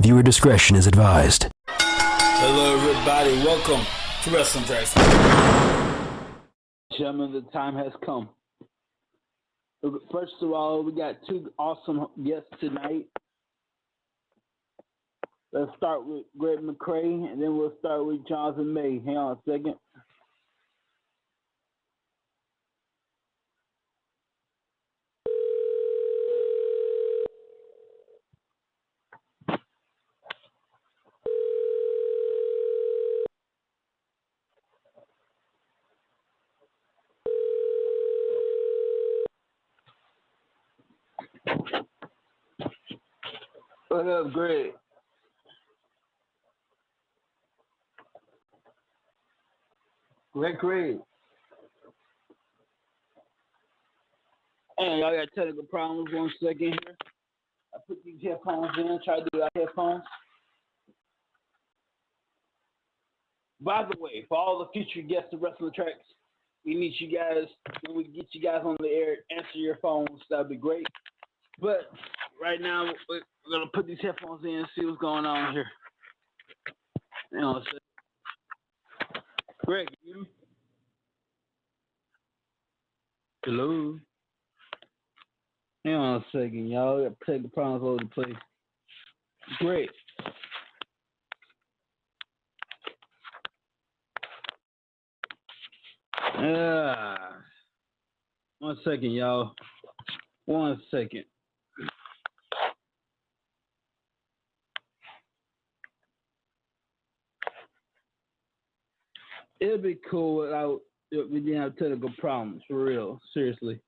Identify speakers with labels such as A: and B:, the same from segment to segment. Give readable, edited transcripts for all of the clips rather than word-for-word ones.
A: Viewer discretion is advised.
B: Hello, everybody. Welcome to Wrestling Tracks. Gentlemen, the time has come. First of all, we got two awesome guests tonight. Let's start with Greg McCray, and then we'll start with Jonathan May. Hang on a second. What up, Greg? Greg. Hey, y'all got technical problems. 1 second here. I put these headphones in. Try to do our headphones. By the way, for all the future guests of Wrestling Tracks, we need you guys, when we get you guys on the air, answer your phones. That'd be great. But right now, we're going to put these headphones in and see what's going on here. Hang on a second. Greg, you? Hello? Hang on a second, y'all. We got technical problems all over the place. Great. Ah. 1 second, y'all. 1 second. It'd be cool without we didn't have technical problems, for real. Seriously.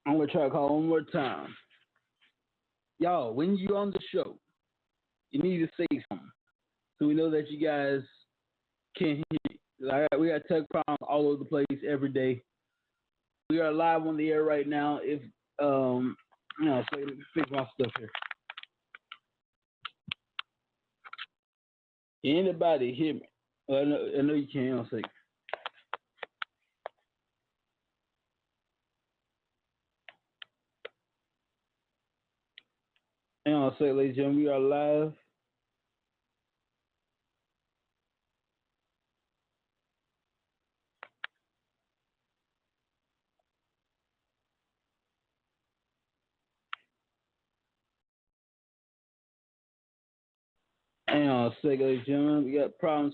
B: I'm gonna try to call one more time. Y'all, when you on the show, you need to say something so we know that you guys can hear. We got tech problems all over the place every day. We are live on the air right now. If so let me fix my stuff here. Can anybody hear me? Well, I know you can. I'll say. And I'll say, ladies and gentlemen, we are live. Hang on a second, ladies and gentlemen. We got problems.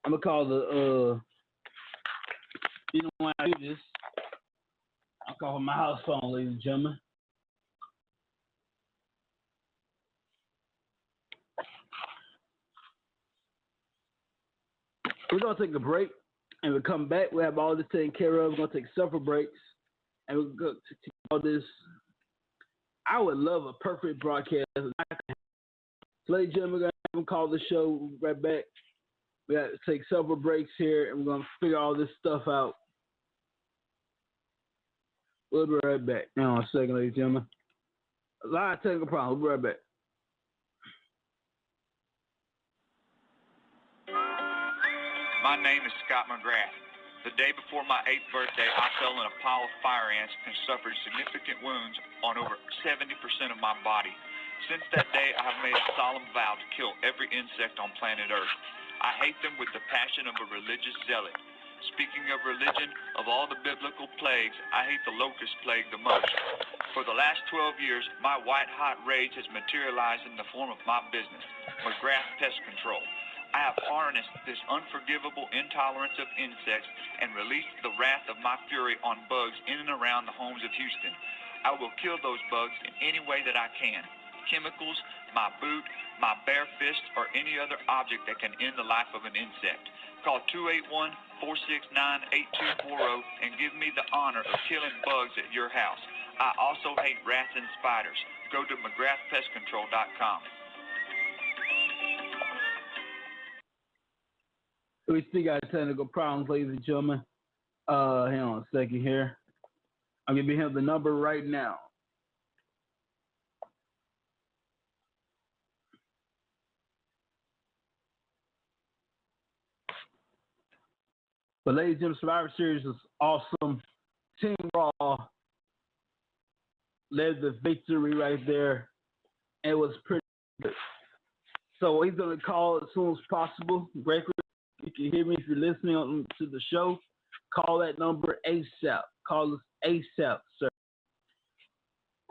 B: I'm gonna call the you know when I do this, I'll call my house phone, ladies and gentlemen. We're gonna take a break and we'll come back. We'll have all this taken care of. We're gonna take several breaks and we'll go to all this. I would love a perfect broadcast. Ladies and gentlemen, we're gonna call the show right back. We got to take several breaks here, and we're going to figure all this stuff out. We'll be right back. Hang on a second, ladies and gentlemen. A lot of technical problems. We'll be right back.
C: My name is Scott McGrath. The day before my 8th birthday, I fell in a pile of fire ants and suffered significant wounds on over 70% of my body. Since that day, I have made a solemn vow to kill every insect on planet Earth. I hate them with the passion of a religious zealot. Speaking of religion, of all the biblical plagues, I hate the locust plague the most. For the last 12 years, my white-hot rage has materialized in the form of my business, McGrath Pest Control. I have harnessed this unforgivable intolerance of insects and released the wrath of my fury on bugs in and around the homes of Houston. I will kill those bugs in any way that I can. Chemicals, my boot, my bare fist, or any other object that can end the life of an insect. Call 281-469-8240 and give me the honor of killing bugs at your house. I also hate rats and spiders. Go to McGrathPestControl.com.
B: We still got technical problems, ladies and gentlemen. Hang on a second here. I'm gonna give him the number right now. But ladies and gentlemen, Survivor Series was awesome. Team Raw led the victory right there. and it was pretty good. So he's gonna call as soon as possible. Breaker, you can hear me if you're listening to the show. Call that number ASAP. Call us ASAP, sir.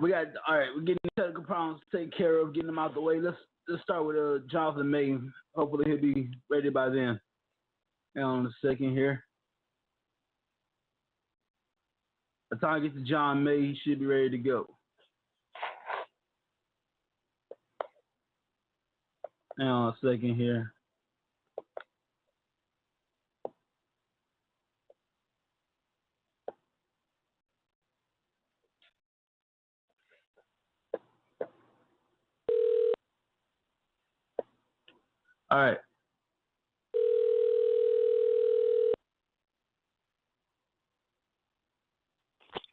B: All right. We're getting the technical problems taken care of, getting them out the way. Let's start with Jonathan May. Hopefully he'll be ready by then. Hang on a second here. By the time I get to John May, he should be ready to go. Hang on a second here. All right.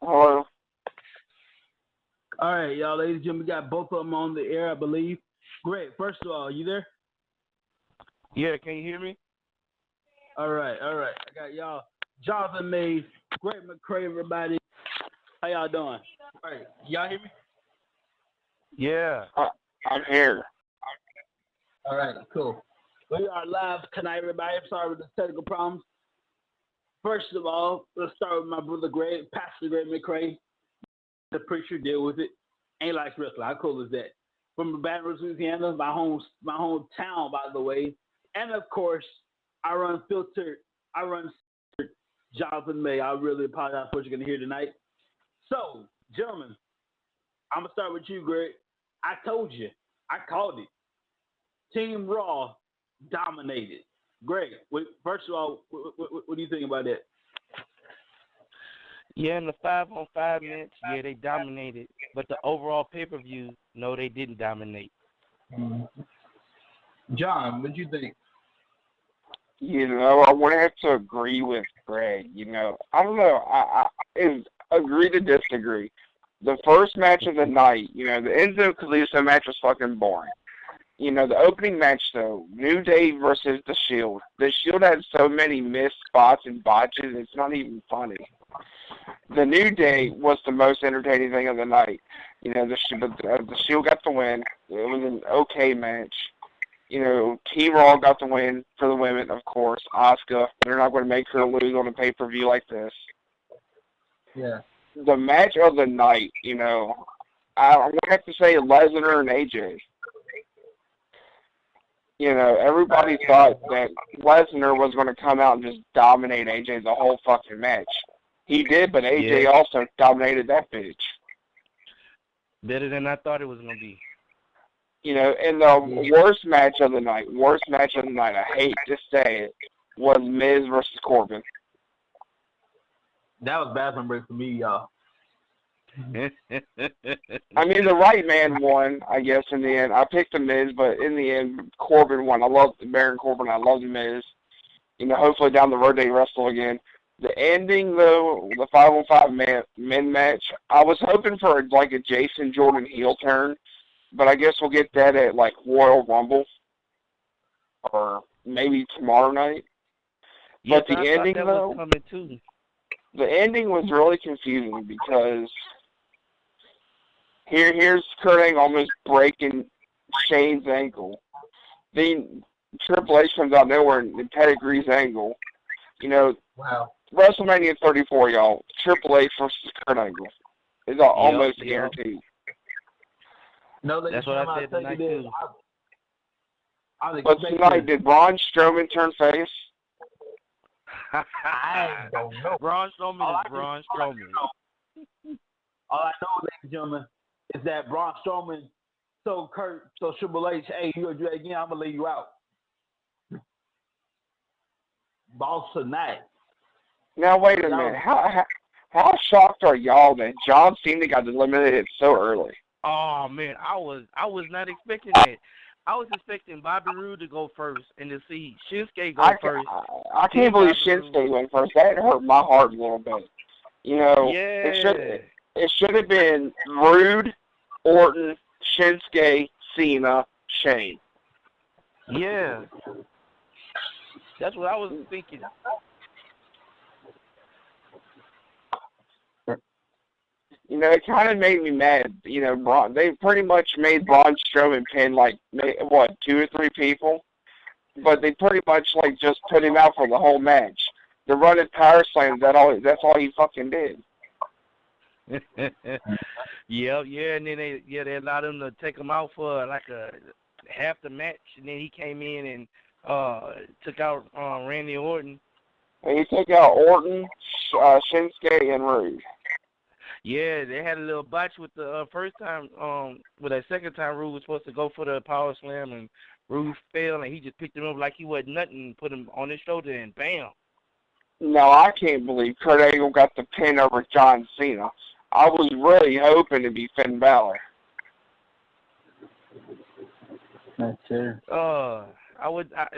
D: Hello.
B: All right, y'all, ladies and gentlemen, we got both of them on the air, I believe. Great. First of all, you there?
D: Yeah, can you hear me?
B: All right. I got y'all. Jonathan May, Great McCray, everybody. How y'all doing? All right. Y'all hear me?
D: Yeah. I'm here.
B: All right, cool. We are live tonight, everybody. I'm sorry with the technical problems. First of all, let's start with my brother Greg, Pastor Greg McCray. The preacher, deal with it. Ain't like wrestling. How cool is that? From Baton Rouge, Louisiana, my hometown, by the way. And of course, I run Jonathan May. I really apologize for what you're gonna hear tonight. So, gentlemen, I'm gonna start with you, Greg. I told you, I called it. Team Raw dominated. Greg, first of all, what do you think about that?
D: Yeah, in the 5-on-5 match, yeah, they dominated. But the overall pay-per-view, no, they didn't dominate.
B: John, what do you think?
E: You know, I would have to agree with Greg. You know, I don't know. I agree to disagree. The first match of the night, you know, the Enzo Calypso match was fucking boring. You know, the opening match, though, New Day versus The Shield. The Shield had so many missed spots and botches, it's not even funny. The New Day was the most entertaining thing of the night. You know, the Shield got the win. It was an okay match. You know, Team Raw got the win for the women, of course. Asuka, they're not going to make her lose on a pay-per-view like this.
B: Yeah.
E: The match of the night, you know, I'm going to have to say Lesnar and AJ. You know, everybody thought that Lesnar was going to come out and just dominate AJ the whole fucking match. He did, but AJ also dominated that bitch.
D: Better than I thought it was going to be.
E: You know, and the worst match of the night, I hate to say it, was Miz versus Corbin.
B: That was bathroom break for me, y'all.
E: I mean, the right man won, I guess, in the end. I picked the Miz, but in the end, Corbin won. I love Baron Corbin. I love the Miz. You know, hopefully down the road they wrestle again. The ending, though, the 5-on-5 men match, I was hoping for, like, a Jason Jordan heel turn, but I guess we'll get that at, like, Royal Rumble or maybe tomorrow night. But the ending, though, the ending was really confusing because here's Kurt Angle almost breaking Shane's ankle. Then Triple H comes out nowhere and pedigrees Angle. You know,
B: wow.
E: WrestleMania 34, y'all. Triple H versus Kurt Angle is almost guaranteed.
B: No,
D: that's what I said tonight too.
E: But tonight, did Braun Strowman turn face?
B: I don't know.
D: Braun Strowman is Braun Strowman.
B: All I know, ladies and gentlemen, is that Braun Strowman told Triple H, hey, you gonna do that again, I'm gonna lay you out. Boss tonight.
E: Now wait a minute. How shocked are y'all that John Cena got eliminated so early?
D: Oh man, I was not expecting that. I was expecting Bobby Roode to go first and to see Shinsuke go first.
E: I can't believe Shinsuke went first. That hurt my heart a little bit. You know, it should have been Roode, Orton, Shinsuke, Cena, Shane.
D: Yeah. That's what I was thinking.
E: You know, it kind of made me mad. You know, they pretty much made Braun Strowman pin, like, 2 or 3 people? But they pretty much, like, just put him out for the whole match. The running power slams, that's all he fucking did.
D: Yeah, and then they allowed him to take him out for, like, half the match, and then he came in and took out Randy Orton.
E: And he took out Orton, Shinsuke, and Rude.
D: Yeah, they had a little botch with the first time. With that second time, Rude was supposed to go for the power slam, and Rude failed, and he just picked him up like he wasn't nothing, put him on his shoulder, and bam.
E: No, I can't believe Kurt Angle got the pin over John Cena. I was really hoping to be Finn Balor.
B: That's true.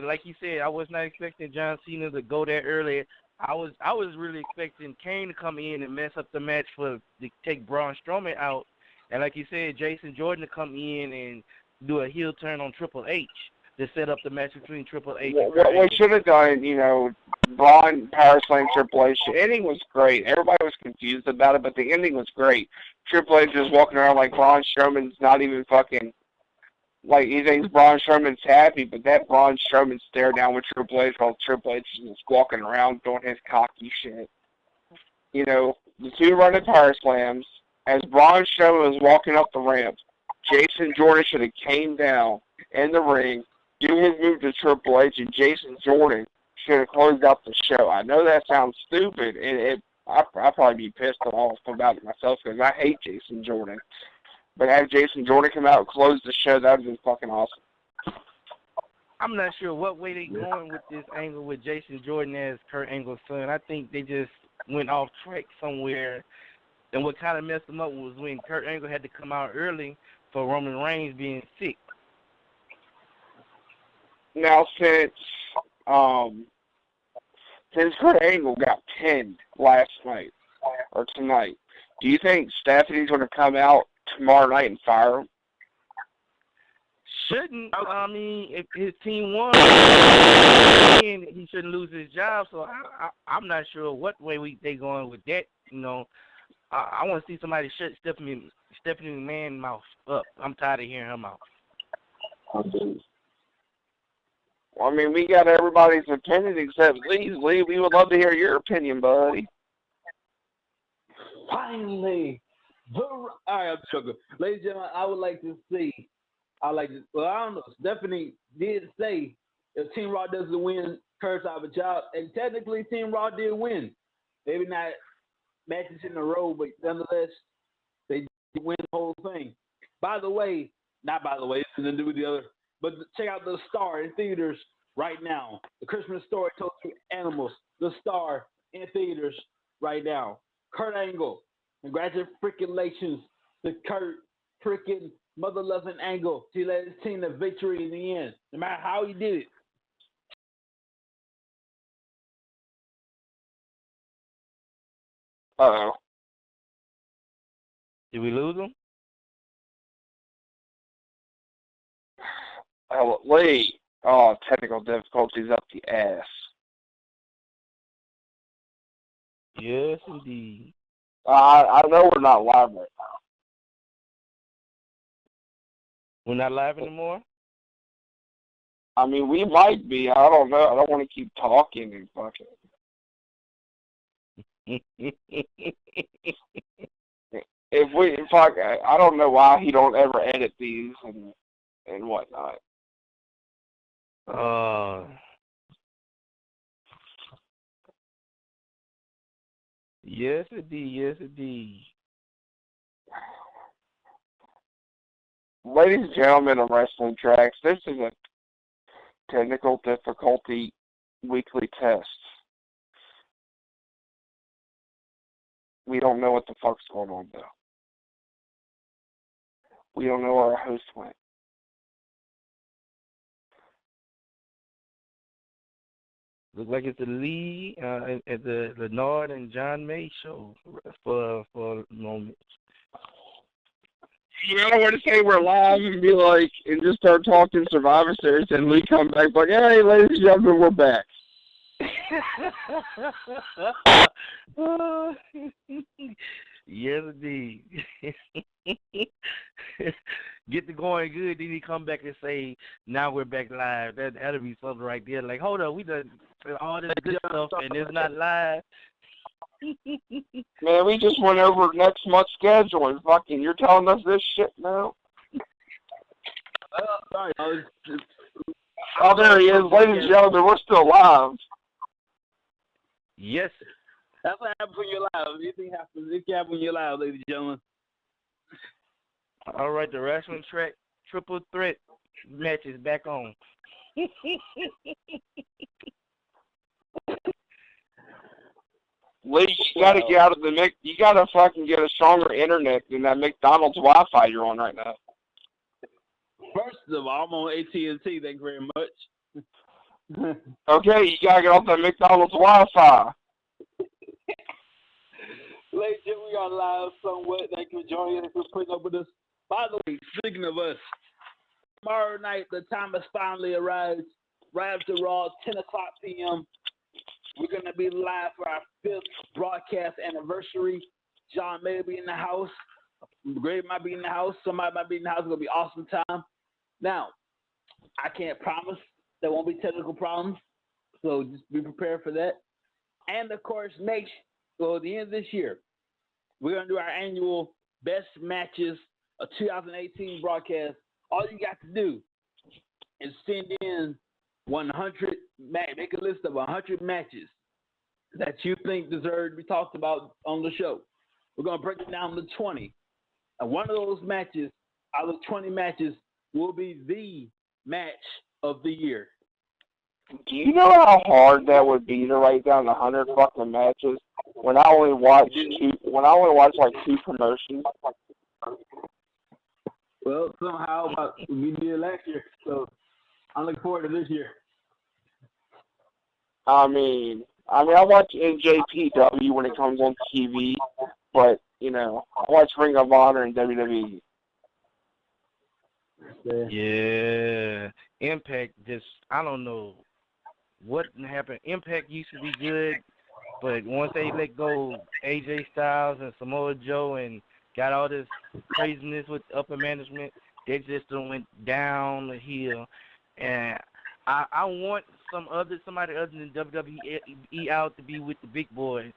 D: Like you said, I was not expecting John Cena to go there early. I was really expecting Kane to come in and mess up the match to take Braun Strowman out, and like you said, Jason Jordan to come in and do a heel turn on Triple H to set up the match between Triple H and Kurt Angle.
E: What should have done, you know, Braun power slam Triple H. The ending was great. Everybody was confused about it, but the ending was great. Triple H is walking around like Braun Strowman's not even fucking. Like, he thinks Braun Strowman's happy, but that Braun Strowman stare down with Triple H while Triple H is just walking around doing his cocky shit. You know, the 2 running power slams, as Braun Strowman was walking up the ramp, Jason Jordan should have came down in the ring, do his move to Triple H, and Jason Jordan should have closed out the show. I know that sounds stupid, and I'll probably be pissed off about it myself because I hate Jason Jordan. But have Jason Jordan come out and close the show, that would have been fucking awesome.
D: I'm not sure what way they're going with this angle with Jason Jordan as Kurt Angle's son. I think they just went off track somewhere. And what kind of messed them up was when Kurt Angle had to come out early for Roman Reigns being sick.
E: Now, since Kurt Angle got pinned last night, or tonight, do you think Stephanie's going to come out tomorrow night and fire him?
D: Shouldn't. I mean, if his team won, he shouldn't lose his job. So I'm not sure what way they going with that. You know, I want to see somebody shut Stephanie McMahon's mouth up. I'm tired of hearing her mouth.
E: Well, I mean, we got everybody's opinion except Lee's. Lee, we would love to hear your opinion, buddy.
B: Finally. All right, I'm joking. Ladies and gentlemen, I would like to see, I don't know, Stephanie did say if Team Raw doesn't win, Kurt's out of a job, and technically Team Raw did win. Maybe not matches in a row, but nonetheless, they did win the whole thing. This is nothing to do with the other, but check out The Star in theaters right now. The Christmas Story told through animals. The Star in theaters right now. Kurt Angle. Congratulations to Kurt freaking mother-loving Angle. He led his team to victory in the end, no matter how he did it.
E: Uh-oh.
D: Did we lose him?
E: Lee. Oh, technical difficulties up the ass.
D: Yes, indeed.
E: I know we're not live right now.
D: We're not live anymore?
E: I mean, we might be. I don't know. I don't want to keep talking and fucking. I don't know why he don't ever edit these and whatnot.
D: Yes, indeed. Yes, indeed.
E: Ladies and gentlemen of Wrestling Tracks, this is a technical difficulty weekly test. We don't know what the fuck's going on, though. We don't know where our host went.
D: Look like it's the Lee at the Leonard and John May show for a moment.
E: I don't want to say we're live and be like, and just start talking Survivor Series, and Lee come back like, hey, ladies and gentlemen, we're back.
D: Yes, indeed. Get to going good, then he come back and say, "Now we're back live." That'll be something right there. Like, hold on, we done all this good stuff and it's not live.
E: Man, we just went over next month's schedule and fucking you're telling us this shit now?
B: Sorry,
E: Oh, there he is. Ladies and gentlemen, we're still live.
D: Yes.
B: that's what happens when you're live. Anything happens, it can happen when you're live, ladies and gentlemen.
D: All right, the wrestling track triple threat match is back on.
E: Lee, you gotta get out of the mix. You gotta fucking get a stronger internet than that McDonald's Wi-Fi you're on right now.
B: First of all, I'm on AT&T. Thank you very much.
E: Okay, you gotta get off that McDonald's Wi-Fi.
B: Ladies and gentlemen, we are live somewhat. Thank you for joining us. Thank you for putting up with us. By the way, speaking of us, tomorrow night the time has finally arrived. Right after Raw, 10 o'clock p.m. We're going to be live for our 5th broadcast anniversary. John may be in the house. Greg might be in the house. Somebody might be in the house. It's going to be an awesome time. Now, I can't promise there won't be technical problems, so just be prepared for that. And, of course, at the end of this year, we're going to do our annual Best Matches of 2018 broadcast. All you got to do is send in 100, make a list of 100 matches that you think deserve to be talked about on the show. We're going to break it down to 20. And one of those matches, out of 20 matches, will be the match of the year.
E: Do you know how hard that would be to write down 100 fucking matches when I only watch like 2 promotions?
B: Well, somehow we did last year, so I'm looking forward to this year.
E: I mean, I watch NJPW when it comes on TV, but you know, I watch Ring of Honor and WWE.
D: Yeah, Impact just, I don't know what happened. Impact used to be good, but once they let go AJ Styles and Samoa Joe and got all this craziness with upper management, they just went down the hill. And I want somebody other than WWE out to be with the big boys,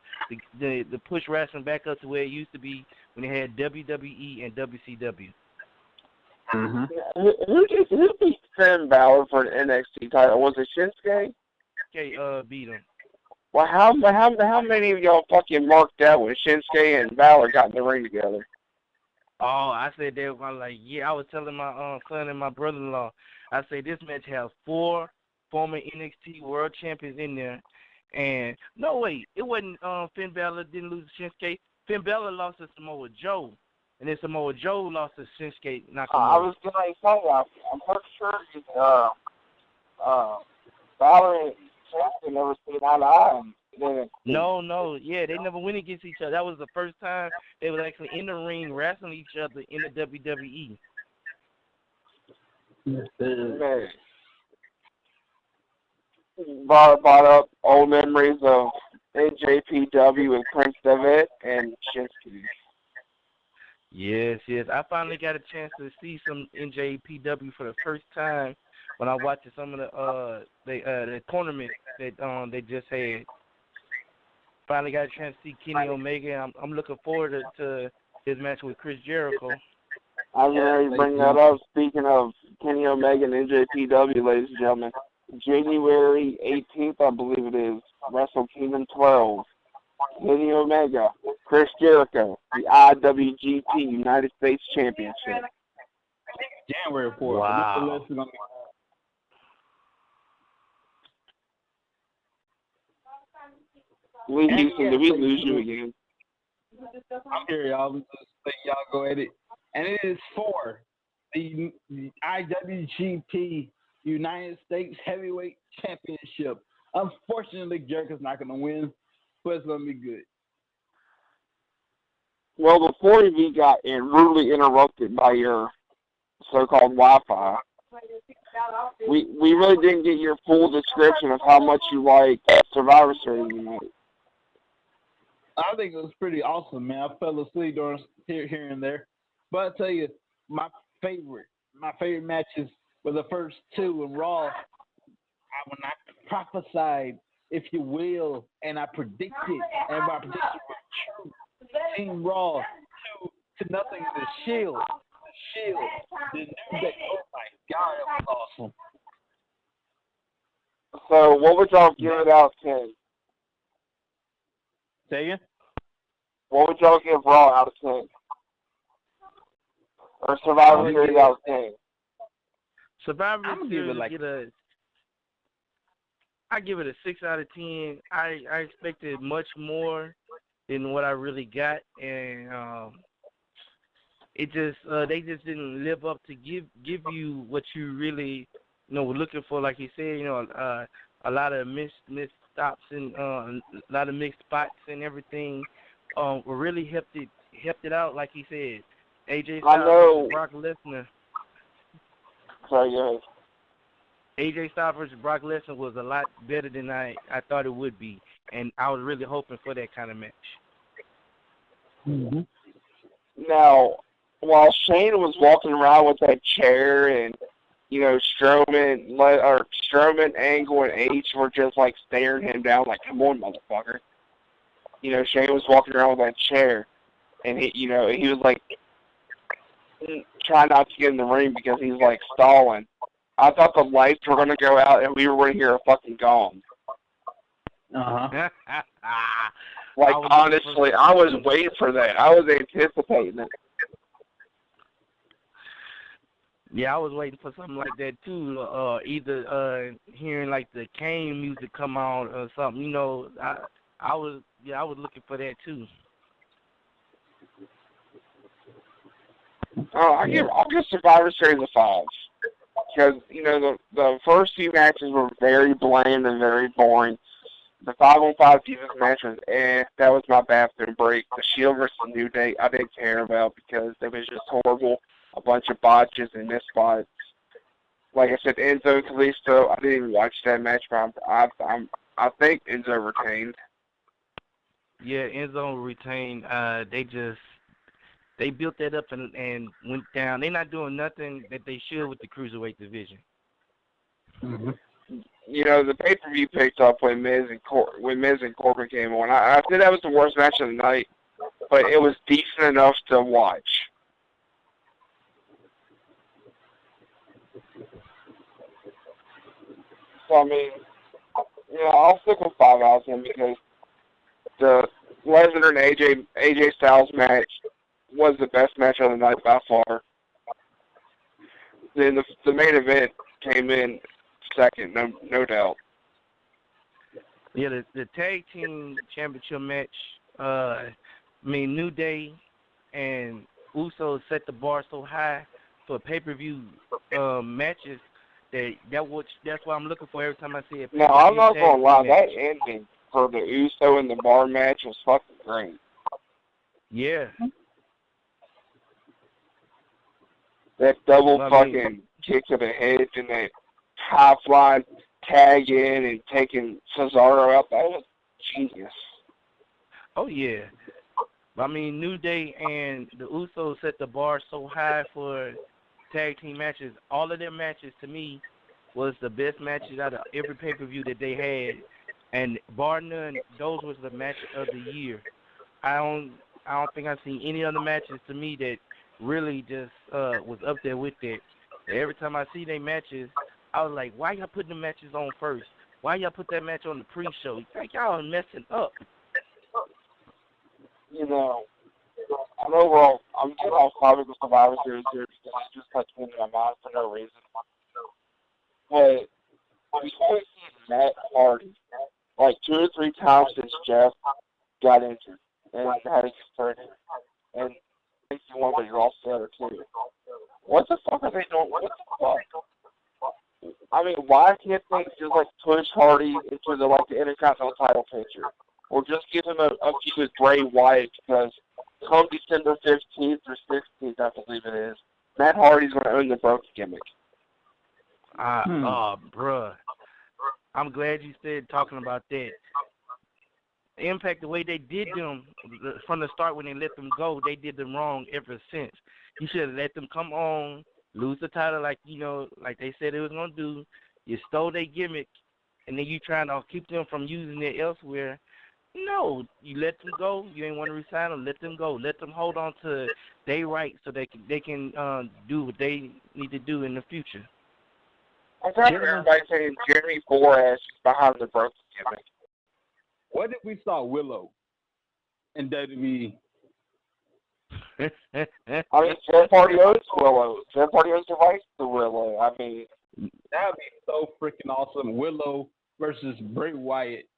D: the push wrestling back up to where it used to be when they had WWE and WCW.
B: Mm-hmm.
E: Who beat Finn Balor for an NXT title? Was it Shinsuke?
D: Okay, beat him.
E: Well, how many of y'all fucking marked out when Shinsuke and Balor got in the ring together?
D: Oh, I said they were like, yeah. I was telling my son and my brother-in-law, I say this match has 4 former NXT World Champions in there, and no wait, it wasn't Finn Balor didn't lose to Shinsuke. Finn Balor lost to Samoa Joe, and then Samoa Joe lost to Shinsuke Nakamura.
E: I was gonna say I'm pretty sure Balor and Shinsuke never seen eye to eye.
D: No, yeah, they never went against each other. That was the first time they was actually in the ring wrestling each other in the WWE.
E: Man. Brought up old memories of NJPW and Prince Devitt and Shinsuke.
D: Yes. I finally got a chance to see some NJPW for the first time when I watched some of the tournament that they just had. Finally got a chance to see Kenny Omega. I'm looking forward to his match with Chris Jericho.
E: I'm going to bring that up. Speaking of Kenny Omega and NJPW, ladies and gentlemen, January 18th, I believe it is, Wrestle Kingdom 12. Kenny Omega, Chris Jericho, the IWGP United States Championship.
B: January 4th.
D: Wow.
E: Lee Houston, did we lose you again?
B: I'm here, y'all. Just let y'all go at it. And it is for the IWGP United States Heavyweight Championship. Unfortunately, Jericho's not going to win, but it's going to be good.
E: Well, before we got rudely interrupted by your so-called Wi-Fi, we really didn't get your full description of how much you like Survivor Series tonight.
B: I think it was pretty awesome, man. I fell asleep during here and there, but I tell you, my my favorite matches were the first two in Raw. When I prophesied, if you will, and I predicted, and my prediction was true. Team Raw to nothing. The Shield, the New Day. Oh my God, that was awesome.
E: So, what would y'all give it out of 10?
B: Say again?
E: What would y'all give Raw out of 10? Or Survivor Series out of 10?
D: Survivor
B: I'm
D: Series
B: gonna give it
D: I give it a 6 out of 10. I expected much more than what I really got, and it just they just didn't live up to give you what you really were looking for. Like you said, a lot of missed stops and a lot of mixed spots and everything. Really helped it out. Like he said, AJ Styles versus Brock Lesnar.
E: Sorry, go ahead.
D: AJ Styles versus Brock Lesnar was a lot better than I thought it would be, and I was really hoping for that kind of match.
B: Mm-hmm.
E: Now, while Shane was walking around with that chair and, Strowman, Angle, and H were just, like, staring him down like, come on, motherfucker. Shane was walking around with that chair, and, he was, like, trying not to get in the ring because he's, like, stalling. I thought the lights were going to go out and we were going to hear a fucking gong.
B: Uh-huh.
E: Like, honestly, I was waiting for that. I was anticipating it.
D: Yeah, I was waiting for something like that, too. Either hearing, like, the Kane music come on or something. I was looking for that, too.
E: I'll give Survivor Series a 5. Because, the first few matches were very bland and very boring. The 5-on-5 Divas match was that was my bathroom break. The Shield versus New Day, I didn't care about because it was just horrible. A bunch of botches and missed spots. Like I said, Enzo and Kalisto, I didn't even watch that match, but I think Enzo retained.
D: Yeah, Enzo retained. They built that up and went down. They're not doing nothing that they should with the Cruiserweight division.
B: Mm-hmm.
E: The pay-per-view picked up when Miz and Corbin came on. I think that was the worst match of the night, but it was decent enough to watch. So, I mean, I'll stick with 5 out of 10 because the Lesnar and AJ Styles match was the best match of the night by far. Then the main event came in second, no doubt.
D: Yeah, the tag team championship match. New Day and Usos set the bar so high for pay-per-view matches that's what I'm looking for every time I see it.
E: No, I'm not gonna lie, that ending for the Uso and the bar match was fucking great.
D: Yeah.
E: That double fucking kick to the head and that high flying tag in and taking Cesaro out, that was genius.
D: Oh yeah. New Day and the Usos set the bar so high for tag team matches. All of their matches to me was the best matches out of every pay-per-view that they had, and bar none, those was the match of the year. I don't think I've seen any other matches to me that really just was up there with it. Every time I see their matches, I was like, why y'all putting the matches on first? Why y'all put that match on the pre-show? Like, y'all are messing up.
E: And overall, I'm getting off topic with Survivor Series here because it just touched me in my mind for no reason. But we've only seen Matt Hardy like 2 or 3 times since Jeff got injured and had to get started. And makes you want, but you're all better too. What the fuck are they doing? What the fuck? I mean, why can't they just like push Hardy into the Intercontinental title picture, or just give him a feud with Bray Wyatt? Because come December 15th or 16th, I believe it is, Matt Hardy's going to own the broken gimmick.
D: Bruh. I'm glad you started talking about that. Impact, the way they did them from the start when they let them go, they did them wrong ever since. You should have let them come on, lose the title like like they said it was gonna do. You stole their gimmick, and then you trying to keep them from using it elsewhere. No, you let them go. You ain't want to resign them. Let them go. Let them hold on to their rights so they can do what they need to do in the future.
E: I'm tired of everybody saying Jeremy Borash is behind the broken gimmick.
B: What if we saw Willow in WWE?
E: I mean, Jeff Hardy owes Willow. Jeff Hardy owns the rights to Willow. I mean,
B: that would be so freaking awesome. Willow versus Bray Wyatt.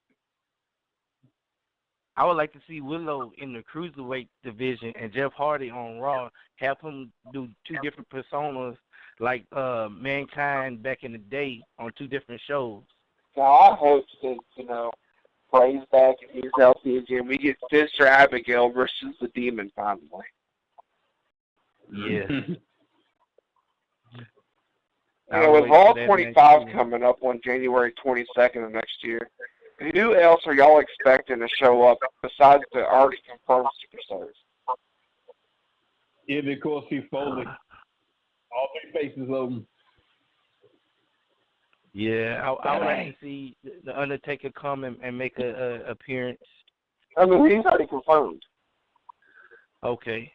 D: I would like to see Willow in the Cruiserweight division and Jeff Hardy on Raw. Have him do two different personas like Mankind back in the day on two different shows.
E: so I hope that, Bray's back and he's healthy again. We get Sister Abigail versus the Demon finally.
D: Yeah.
E: With Raw 25 coming up on January 22nd of next year, who else are y'all expecting to show up besides the already confirmed superstars?
B: It'd be cool to see Foley. All three faces of them.
D: Yeah, I would like to see the Undertaker come and make a appearance.
E: I mean, he's already confirmed.
D: Okay.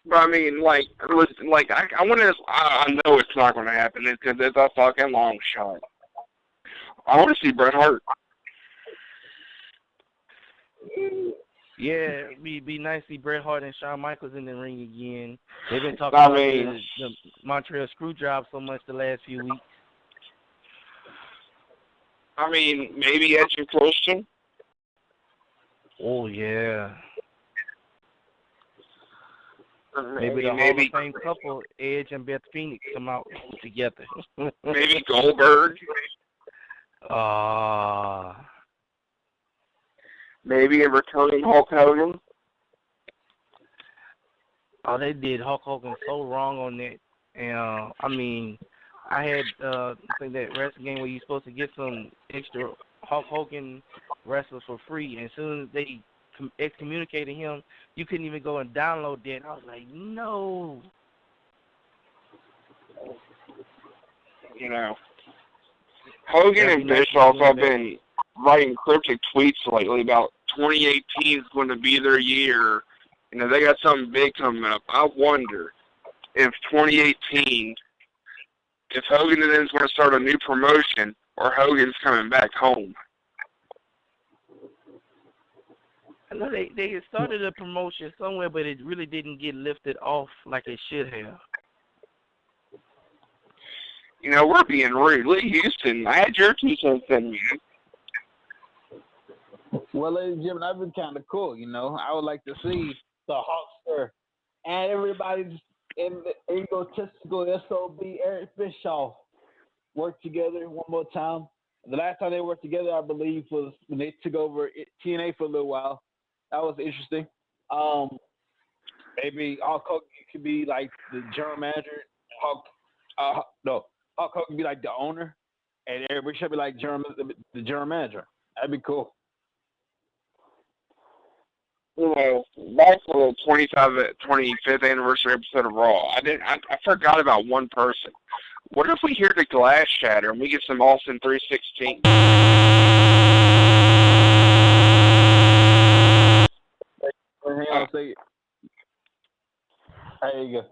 E: But I mean, I want to. I know it's not going to happen because it's a fucking long shot. I want to see Bret Hart.
D: Yeah, it'd be nice to see Bret Hart and Shawn Michaels in the ring again. They've been talking about the Montreal Screwjob so much the last few weeks.
E: I mean, maybe Edge and Christian.
D: Oh, yeah. Maybe the Hall of Fame couple, Edge and Beth Phoenix, come out together.
E: Maybe Goldberg. Maybe a returning Hulk Hogan.
D: Oh, they did Hulk Hogan so wrong on that. And, I mean, I had I think that wrestling game where you're supposed to get some extra Hulk Hogan wrestlers for free. And as soon as they excommunicated him, you couldn't even go and download that. I was like, no.
E: Hogan and Bischoff have been writing cryptic tweets lately about 2018 is going to be their year. They got something big coming up. I wonder if 2018, if Hogan and them is going to start a new promotion or Hogan's coming back home.
D: I know they had started a promotion somewhere, but it really didn't get lifted off like it should have.
E: We're being rude. Lee Houston, I had your 2 cents in, man.
B: Well, ladies and gentlemen, that'd be kind of cool, I would like to see the Hulkster and everybody's egotistical SOB Eric Bischoff work together one more time. The last time they worked together, I believe, was when they took over TNA for a little while. That was interesting. Maybe Hulk Hogan could be like the general manager. Hulk Hogan could be like the owner, and everybody should be like the general manager. That'd be cool.
E: Back to the 25th anniversary episode of Raw, I forgot about one person. What if we hear the glass shatter and we get some Austin 316?
B: There you go.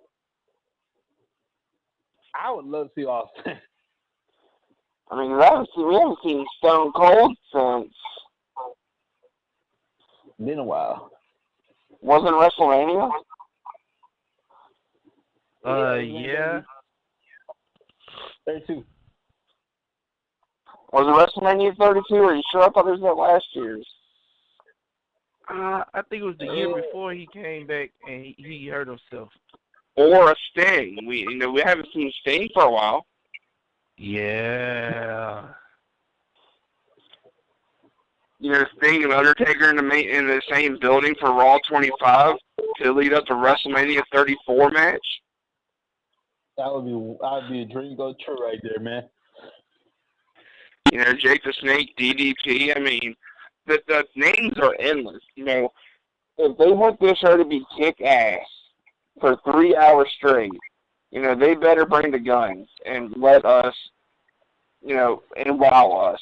B: I would love to see Austin.
E: I mean, we haven't seen Stone Cold since.
B: Been a while.
E: Wasn't WrestleMania?
D: Yeah.
B: 32.
E: Was it WrestleMania 32? Are you sure? I thought it was that last year's.
D: I think it was the year before he came back and he hurt himself.
E: Or a Sting. We haven't seen Sting for a while.
D: Yeah.
E: Sting and Undertaker in the same building for Raw 25 to lead up to WrestleMania 34 match.
B: That'd be a dream go true right there, man.
E: Jake the Snake, DDP. I mean, the names are endless. You know, if they want this show to be kick-ass for 3 hours straight, you know, they better bring the guns and let us, you know, and wow us.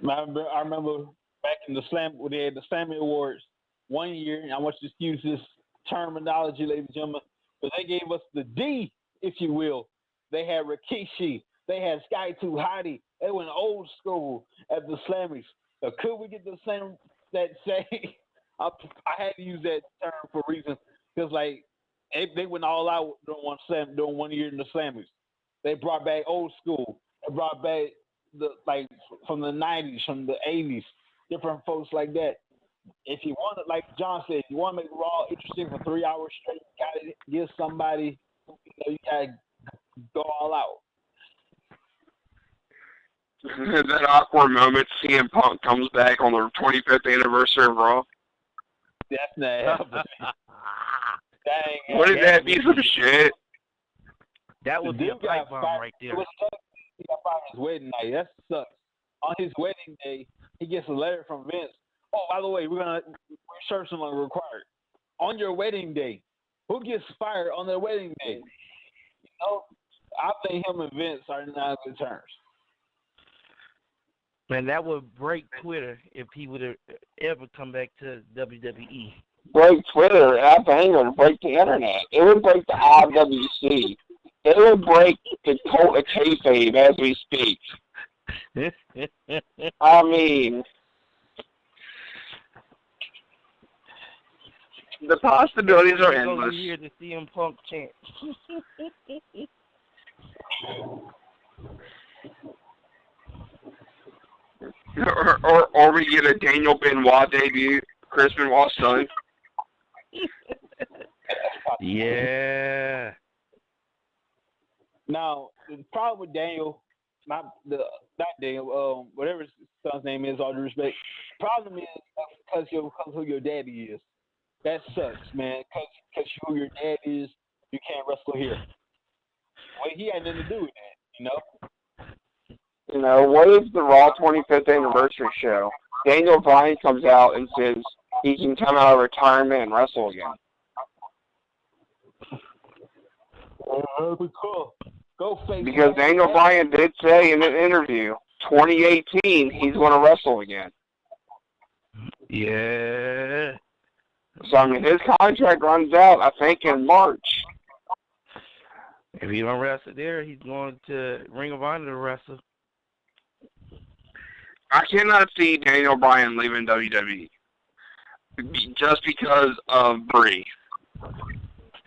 B: I remember back in when they had the Slammy Awards one year, and I want you to excuse this terminology, ladies and gentlemen, but they gave us the D, if you will. They had Rikishi. They had Sky Too Hottie. They went old school at the Slammies. Could we get the same, that same? I had to use that term for a reason, because like they went all out during 1 year in the Slammies. They brought back old school. They brought back from the 90s, from the 80s, different folks like that. If you want to, like John said, if you want to make Raw interesting for 3 hours straight, you gotta give somebody, you gotta go all out.
E: That awkward moment, CM Punk comes back on the 25th anniversary of Raw.
B: That's not happening.
E: Wouldn't that be some shit?
D: That would be a pipe bomb right there.
B: He got fired on his wedding night. That sucks. On his wedding day, he gets a letter from Vince. Oh, by the way, we're sure someone required. On your wedding day, who gets fired on their wedding day? You know, I think him and Vince are not on good terms.
D: Man, that would break Twitter if he would have ever come back to WWE.
E: Break Twitter, I think it would break the internet. It would break the IWC. It would break the cult of kayfabe as we speak. I mean, the possibilities are endless.
D: You hear the CM Punk chant.
E: or we get a Daniel Benoit debut, Chris Benoit's son.
D: Yeah.
B: Now, the problem with Daniel, not Daniel, whatever his son's name is, all due respect, the problem is because who your daddy is. That sucks, man. Because who your dad is, you can't wrestle here. Well, he had nothing to do with that, you know?
E: You know, what is the Raw 25th anniversary show? Daniel Bryan comes out and says he can come out of retirement and wrestle again.
B: That'd be cool. Go face.
E: Because Daniel Bryan did say in an interview, 2018, he's going to wrestle again.
D: Yeah.
E: So, I mean, his contract runs out, I think, in March.
D: If he don't wrestle there, he's going to Ring of Honor to wrestle.
E: I cannot see Daniel Bryan leaving WWE just because of Brie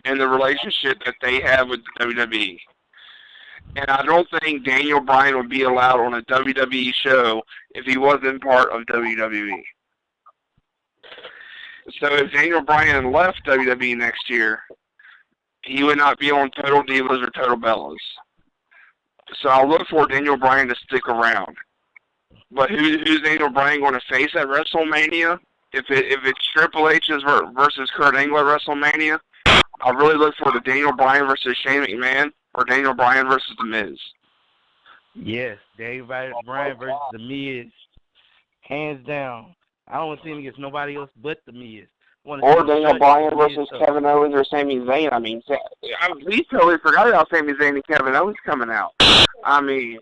E: and the relationship that they have with WWE. And I don't think Daniel Bryan would be allowed on a WWE show if he wasn't part of WWE. So if Daniel Bryan left WWE next year, he would not be on Total Divas or Total Bellas. So I look for Daniel Bryan to stick around. But who's Daniel Bryan going to face at WrestleMania? If it's Triple H's versus Kurt Angle at WrestleMania, I really look for the Daniel Bryan versus Shane McMahon or Daniel Bryan versus The Miz.
D: Yes, Daniel Bryan versus The Miz, hands down. I don't want to see him against nobody else but The Miz.
E: Or Daniel Bryan versus Kevin Owens or Sami Zayn. I mean, we totally forgot about Sami Zayn and Kevin Owens coming out. I mean,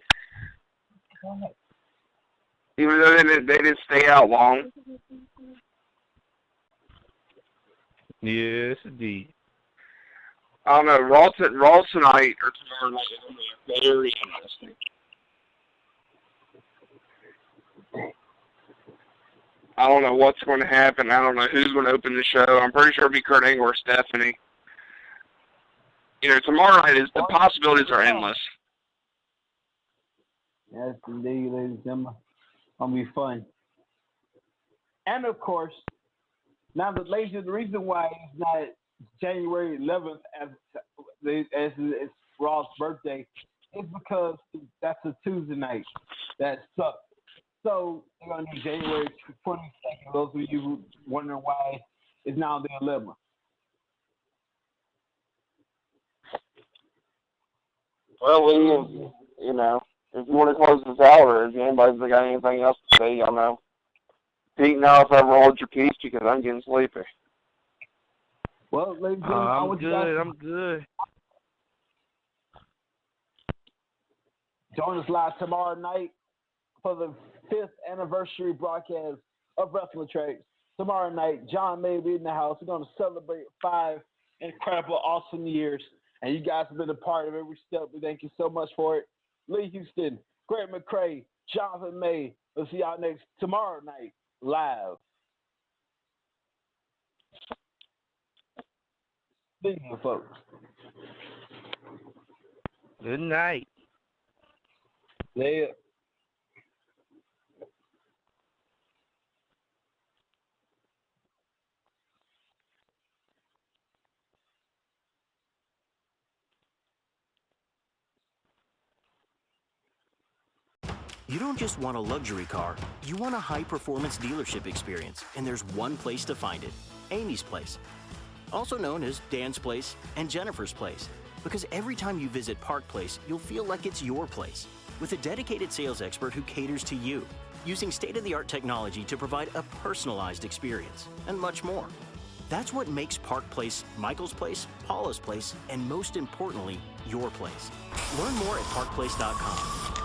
E: even though they didn't stay out long.
D: Yes, indeed.
E: I don't know. Raw tonight or tomorrow night is going to be very interesting. I don't know what's going to happen. I don't know who's going to open the show. I'm pretty sure it'll be Kurt Angle or Stephanie. You know, tomorrow night the possibilities are endless.
B: Yes, indeed, ladies and gentlemen. It'll be fun. And of course, now the reason why it's not January 11th as it's Raw's birthday is because that's a Tuesday night. That sucks. So you're going to need January 22nd. Those of you wondering why it's now the 11th.
E: Well, you know, if you want to close this out or if anybody's got anything else to say, y'all know. Pete, now if I ever hold your peace because I'm getting sleepy.
B: Well, ladies and gentlemen,
D: I'm good. I'm good.
B: Join us live tomorrow night for the 5th anniversary broadcast of Wrestling Trades. Tomorrow night, John may be in the house. We're going to celebrate 5 incredible, awesome years. And you guys have been a part of every step. We thank you so much for it. Lee Houston, Greg McCrae, Jonathan May. We'll see y'all next tomorrow night live. See you, folks.
D: Good night.
B: Yeah.
F: You don't just want a luxury car, you want a high-performance dealership experience, and there's one place to find it, Amy's Place. Also known as Dan's Place and Jennifer's Place, because every time you visit Park Place, you'll feel like it's your place, with a dedicated sales expert who caters to you, using state-of-the-art technology to provide a personalized experience, and much more. That's what makes Park Place Michael's Place, Paula's Place, and most importantly, your place. Learn more at parkplace.com.